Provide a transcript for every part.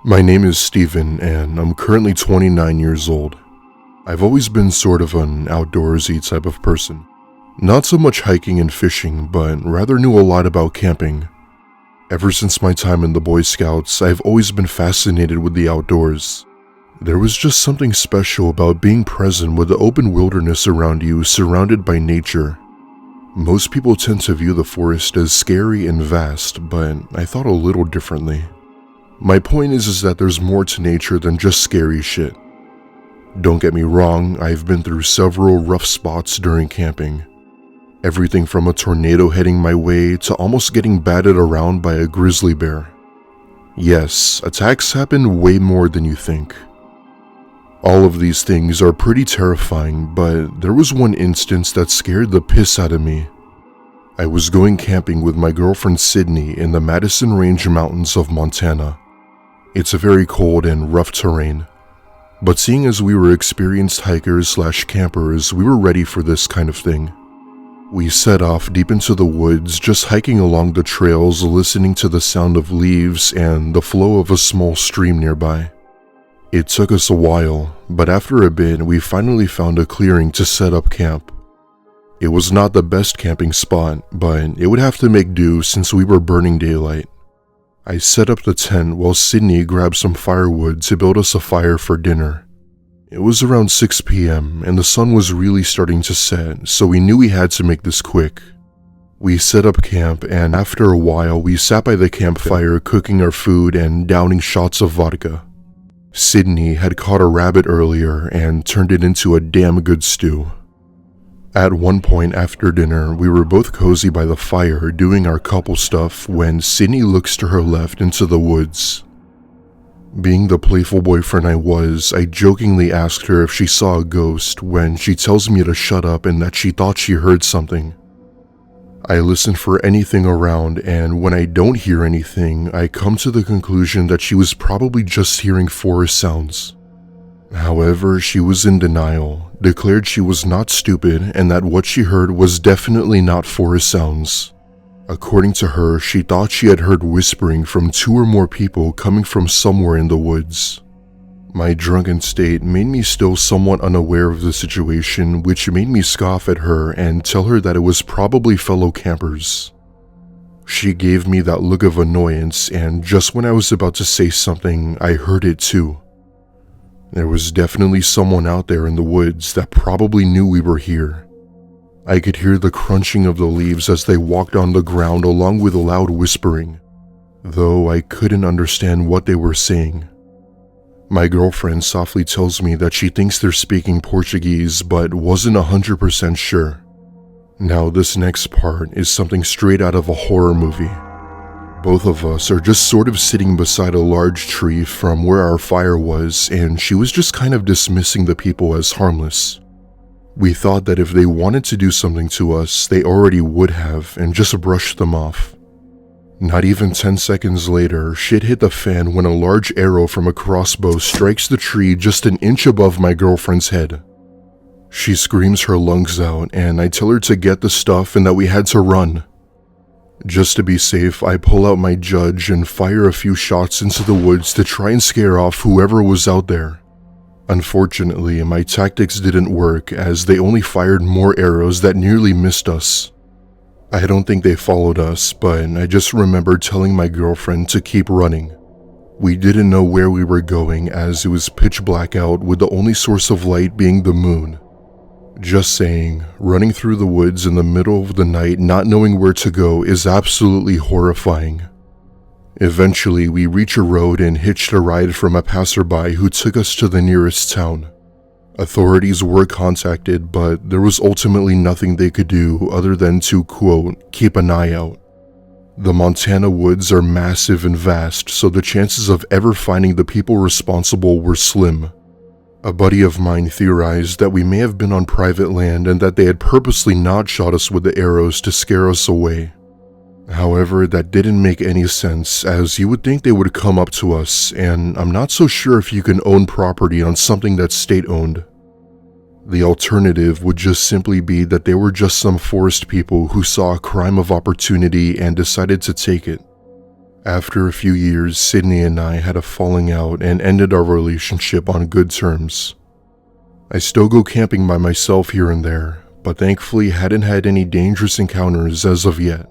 My name is Steven, and I'm currently 29 years old. I've always been sort of an outdoorsy type of person. Not so much hiking and fishing, but rather knew a lot about camping. Ever since my time in the Boy Scouts, I've always been fascinated with the outdoors. There was just something special about being present with the open wilderness around you, surrounded by nature. Most people tend to view the forest as scary and vast, but I thought a little differently. My point is that there's more to nature than just scary shit. Don't get me wrong, I've been through several rough spots during camping. Everything from a tornado heading my way to almost getting batted around by a grizzly bear. Yes, attacks happen way more than you think. All of these things are pretty terrifying, but there was one instance that scared the piss out of me. I was going camping with my girlfriend Sydney in the Madison Range Mountains of Montana. It's a very cold and rough terrain, but seeing as we were experienced hikers/campers, we were ready for this kind of thing. We set off deep into the woods, just hiking along the trails, listening to the sound of leaves and the flow of a small stream nearby. It took us a while, but after a bit, we finally found a clearing to set up camp. It was not the best camping spot, but it would have to make do since we were burning daylight. I set up the tent while Sydney grabbed some firewood to build us a fire for dinner. It was around 6 p.m. and the sun was really starting to set, so we knew we had to make this quick. We set up camp, and after a while we sat by the campfire cooking our food and downing shots of vodka. Sydney had caught a rabbit earlier and turned it into a damn good stew. At one point after dinner, we were both cozy by the fire doing our couple stuff when Sydney looks to her left into the woods. Being the playful boyfriend I was, I jokingly asked her if she saw a ghost when she tells me to shut up and that she thought she heard something. I listen for anything around, and when I don't hear anything, I come to the conclusion that she was probably just hearing forest sounds. However, she was in denial, declared she was not stupid and that what she heard was definitely not forest sounds. According to her, she thought she had heard whispering from 2 or more people coming from somewhere in the woods. My drunken state made me still somewhat unaware of the situation, which made me scoff at her and tell her that it was probably fellow campers. She gave me that look of annoyance, and just when I was about to say something, I heard it too. There was definitely someone out there in the woods that probably knew we were here. I could hear the crunching of the leaves as they walked on the ground along with loud whispering, though I couldn't understand what they were saying. My girlfriend softly tells me that she thinks they're speaking Portuguese but wasn't 100% sure. Now this next part is something straight out of a horror movie. Both of us are just sort of sitting beside a large tree from where our fire was, and she was just kind of dismissing the people as harmless. We thought that if they wanted to do something to us, they already would have and just brushed them off. Not even 10 seconds later, shit hit the fan when a large arrow from a crossbow strikes the tree just an inch above my girlfriend's head. She screams her lungs out, and I tell her to get the stuff and that we had to run. Just to be safe, I pull out my judge and fire a few shots into the woods to try and scare off whoever was out there. Unfortunately, my tactics didn't work as they only fired more arrows that nearly missed us. I don't think they followed us, but I just remember telling my girlfriend to keep running. We didn't know where we were going as it was pitch black out with the only source of light being the moon. Just saying, running through the woods in the middle of the night not knowing where to go is absolutely horrifying. Eventually, we reach a road and hitched a ride from a passerby who took us to the nearest town. Authorities were contacted, but there was ultimately nothing they could do other than to, quote, keep an eye out. The Montana woods are massive and vast, so the chances of ever finding the people responsible were slim. A buddy of mine theorized that we may have been on private land and that they had purposely not shot us with the arrows to scare us away. However, that didn't make any sense, as you would think they would come up to us, and I'm not so sure if you can own property on something that's state-owned. The alternative would just simply be that they were just some forest people who saw a crime of opportunity and decided to take it. After a few years, Sydney and I had a falling out and ended our relationship on good terms. I still go camping by myself here and there, but thankfully hadn't had any dangerous encounters as of yet.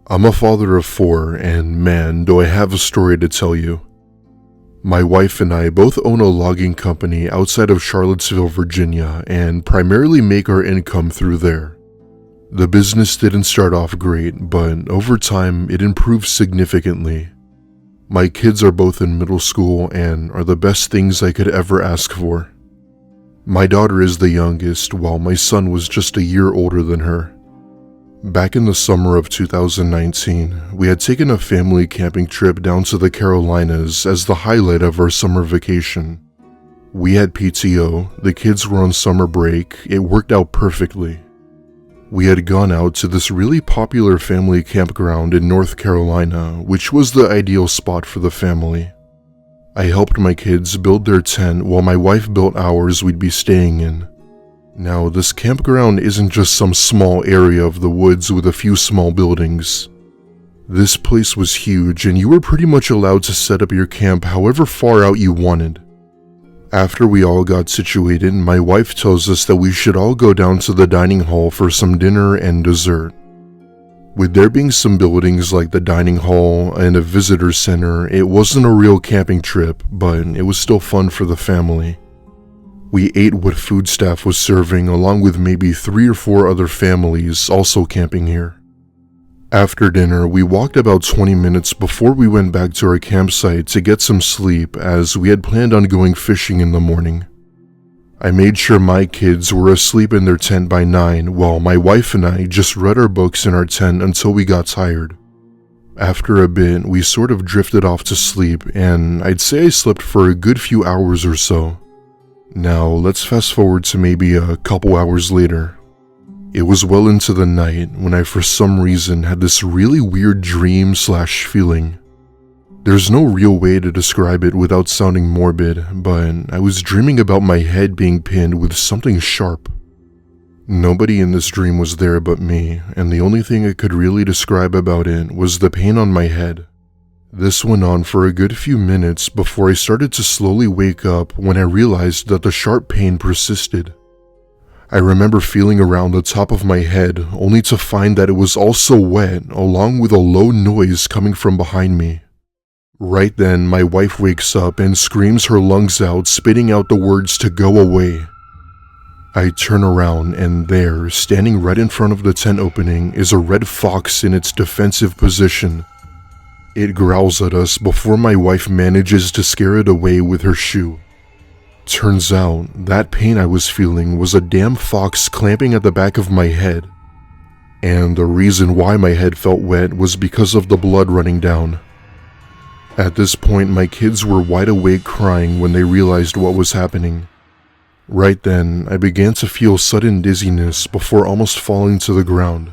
I'm a father of 4, and man, do I have a story to tell you. My wife and I both own a logging company outside of Charlottesville, Virginia, and primarily make our income through there. The business didn't start off great, but over time it improved significantly. My kids are both in middle school and are the best things I could ever ask for. My daughter is the youngest, while my son was just a year older than her. Back in the summer of 2019, we had taken a family camping trip down to the Carolinas as the highlight of our summer vacation. We had PTO, the kids were on summer break, it worked out perfectly. We had gone out to this really popular family campground in North Carolina, which was the ideal spot for the family. I helped my kids build their tent while my wife built ours we'd be staying in. Now, this campground isn't just some small area of the woods with a few small buildings. This place was huge, and you were pretty much allowed to set up your camp however far out you wanted. After we all got situated, my wife tells us that we should all go down to the dining hall for some dinner and dessert. With there being some buildings like the dining hall and a visitor center, it wasn't a real camping trip, but it was still fun for the family. We ate what food staff was serving along with maybe 3 or 4 other families also camping here. After dinner, we walked about 20 minutes before we went back to our campsite to get some sleep as we had planned on going fishing in the morning. I made sure my kids were asleep in their tent by 9 while my wife and I just read our books in our tent until we got tired. After a bit, we sort of drifted off to sleep and I'd say I slept for a good few hours or so. Now, let's fast forward to maybe a couple hours later. It was well into the night when I for some reason had this really weird dream/feeling. There's no real way to describe it without sounding morbid, but I was dreaming about my head being pinned with something sharp. Nobody in this dream was there but me, and the only thing I could really describe about it was the pain on my head. This went on for a good few minutes before I started to slowly wake up when I realized that the sharp pain persisted. I remember feeling around the top of my head only to find that it was also wet along with a low noise coming from behind me. Right then, my wife wakes up and screams her lungs out, spitting out the words to go away. I turn around and there, standing right in front of the tent opening, is a red fox in its defensive position. It growls at us before my wife manages to scare it away with her shoe. Turns out, that pain I was feeling was a damn fox clamping at the back of my head. And the reason why my head felt wet was because of the blood running down. At this point, my kids were wide awake crying when they realized what was happening. Right then, I began to feel sudden dizziness before almost falling to the ground.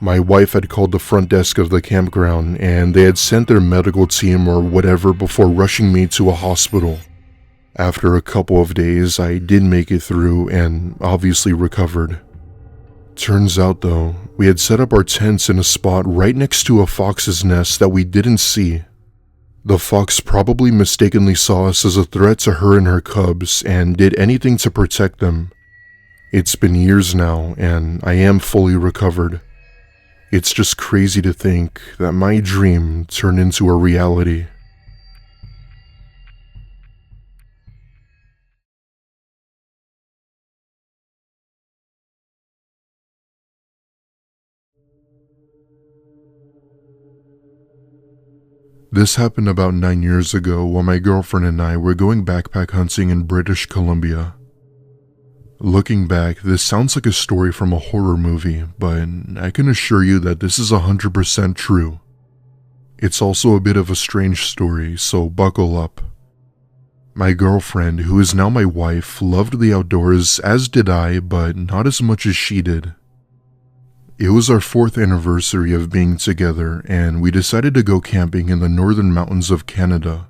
My wife had called the front desk of the campground and they had sent their medical team or whatever before rushing me to a hospital. After a couple of days, I did make it through and obviously recovered. Turns out though, we had set up our tents in a spot right next to a fox's nest that we didn't see. The fox probably mistakenly saw us as a threat to her and her cubs and did anything to protect them. It's been years now and I am fully recovered. It's just crazy to think that my dream turned into a reality. This happened about 9 years ago while my girlfriend and I were going backpack hunting in British Columbia. Looking back, this sounds like a story from a horror movie, but I can assure you that this is 100% true. It's also a bit of a strange story, so buckle up. My girlfriend, who is now my wife, loved the outdoors, as did I, but not as much as she did. It was our 4th anniversary of being together, and we decided to go camping in the northern mountains of Canada.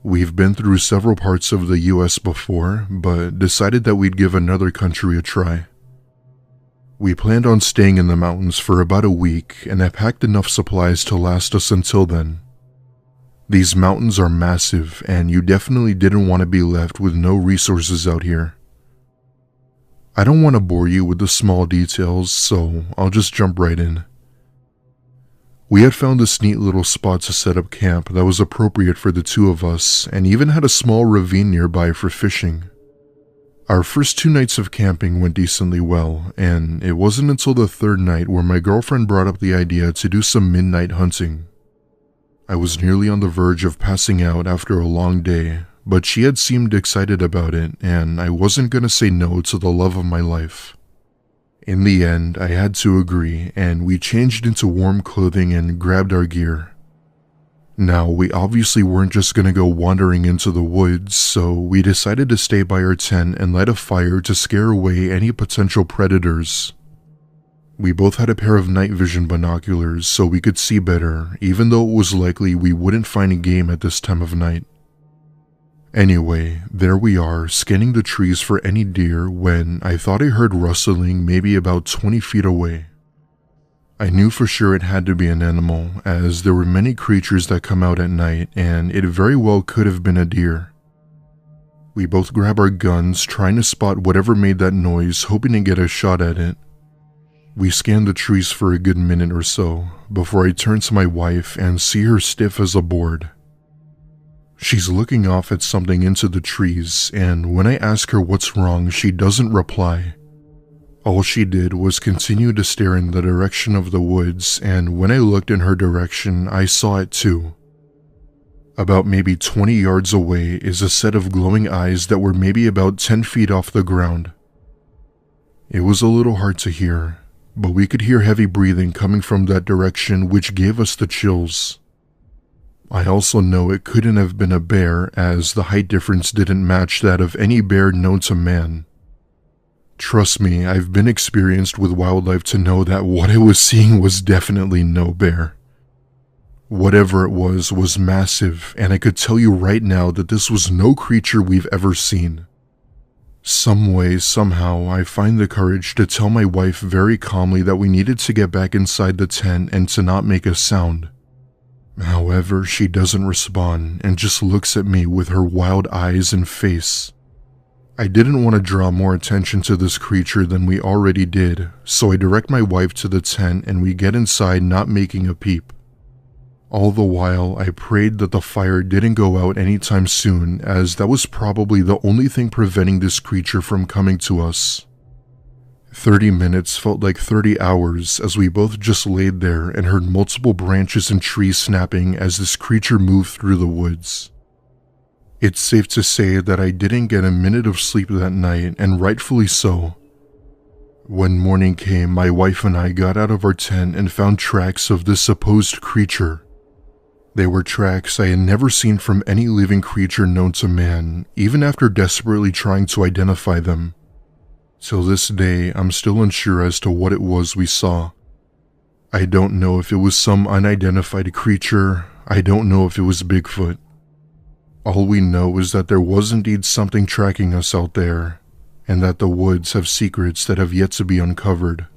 We've been through several parts of the US before, but decided that we'd give another country a try. We planned on staying in the mountains for about a week, and I packed enough supplies to last us until then. These mountains are massive, and you definitely didn't want to be left with no resources out here. I don't want to bore you with the small details, so I'll just jump right in. We had found this neat little spot to set up camp that was appropriate for the two of us, and even had a small ravine nearby for fishing. Our first 2 nights of camping went decently well, and it wasn't until the 3rd night where my girlfriend brought up the idea to do some midnight hunting. I was nearly on the verge of passing out after a long day, but she had seemed excited about it, and I wasn't gonna say no to the love of my life. In the end, I had to agree, and we changed into warm clothing and grabbed our gear. Now, we obviously weren't just gonna go wandering into the woods, so we decided to stay by our tent and light a fire to scare away any potential predators. We both had a pair of night vision binoculars so we could see better, even though it was likely we wouldn't find game at this time of night. Anyway, there we are, scanning the trees for any deer when I thought I heard rustling maybe about 20 feet away. I knew for sure it had to be an animal, as there were many creatures that come out at night, and it very well could have been a deer. We both grabbed our guns, trying to spot whatever made that noise, hoping to get a shot at it. We scanned the trees for a good minute or so, before I turned to my wife and see her stiff as a board. She's looking off at something into the trees, and when I ask her what's wrong, she doesn't reply. All she did was continue to stare in the direction of the woods, and when I looked in her direction, I saw it too. About maybe 20 yards away is a set of glowing eyes that were maybe about 10 feet off the ground. It was a little hard to hear, but we could hear heavy breathing coming from that direction, which gave us the chills. I also know it couldn't have been a bear, as the height difference didn't match that of any bear known to man. Trust me, I've been experienced with wildlife to know that what I was seeing was definitely no bear. Whatever it was massive, and I could tell you right now that this was no creature we've ever seen. Some way, somehow, I find the courage to tell my wife very calmly that we needed to get back inside the tent and to not make a sound. However, she doesn't respond and just looks at me with her wild eyes and face. I didn't want to draw more attention to this creature than we already did, so I direct my wife to the tent and we get inside, not making a peep. All the while, I prayed that the fire didn't go out anytime soon, as that was probably the only thing preventing this creature from coming to us. 30 minutes felt like 30 hours as we both just laid there and heard multiple branches and trees snapping as this creature moved through the woods. It's safe to say that I didn't get a minute of sleep that night, and rightfully so. When morning came, my wife and I got out of our tent and found tracks of this supposed creature. They were tracks I had never seen from any living creature known to man, even after desperately trying to identify them. Till this day, I'm still unsure as to what it was we saw. I don't know if it was some unidentified creature. I don't know if it was Bigfoot. All we know is that there was indeed something tracking us out there, and that the woods have secrets that have yet to be uncovered.